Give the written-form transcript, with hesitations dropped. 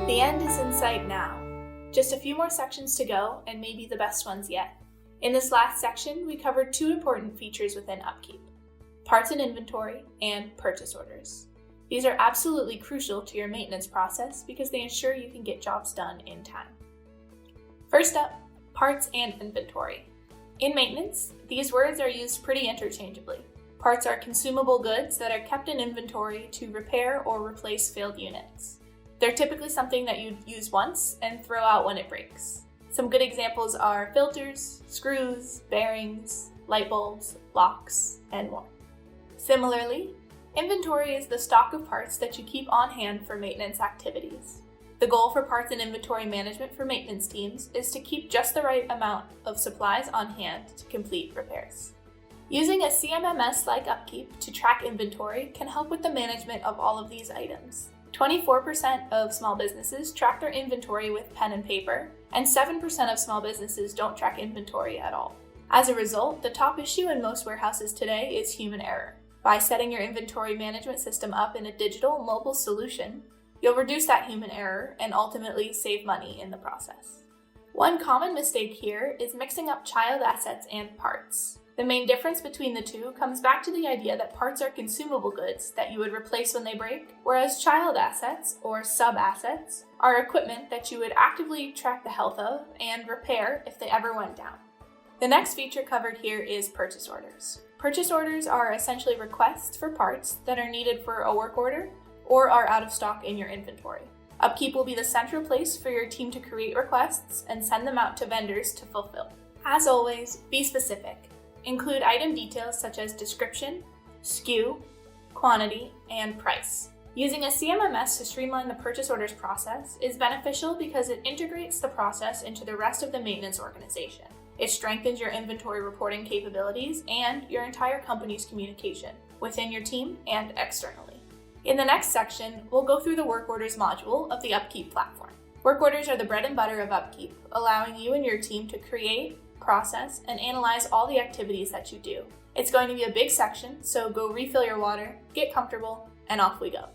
The end is in sight now. Just a few more sections to go, and maybe the best ones yet. In this last section, we covered two important features within UpKeep: parts and inventory and purchase orders. These are absolutely crucial to your maintenance process because they ensure you can get jobs done in time. First up, parts and inventory. In maintenance, these words are used pretty interchangeably. Parts are consumable goods that are kept in inventory to repair or replace failed units. They're typically something that you'd use once and throw out when it breaks. Some good examples are filters, screws, bearings, light bulbs, locks, and more. Similarly, inventory is the stock of parts that you keep on hand for maintenance activities. The goal for parts and inventory management for maintenance teams is to keep just the right amount of supplies on hand to complete repairs. Using a CMMS like UpKeep to track inventory can help with the management of all of these items. 24% of small businesses track their inventory with pen and paper, and 7% of small businesses don't track inventory at all. As a result, the top issue in most warehouses today is human error. By setting your inventory management system up in a digital mobile solution, you'll reduce that human error and ultimately save money in the process. One common mistake here is mixing up child assets and parts. The main difference between the two comes back to the idea that parts are consumable goods that you would replace when they break, whereas child assets, or sub-assets, are equipment that you would actively track the health of and repair if they ever went down. The next feature covered here is purchase orders. Purchase orders are essentially requests for parts that are needed for a work order or are out of stock in your inventory. UpKeep will be the central place for your team to create requests and send them out to vendors to fulfill. As always, be specific. Include item details such as description, SKU, quantity, and price. Using a CMMS to streamline the purchase orders process is beneficial because it integrates the process into the rest of the maintenance organization. It strengthens your inventory reporting capabilities and your entire company's communication within your team and externally. In the next section, we'll go through the work orders module of the UpKeep platform. Work orders are the bread and butter of UpKeep, allowing you and your team to create, process, and analyze all the activities that you do. It's going to be a big section, so go refill your water, get comfortable, and off we go.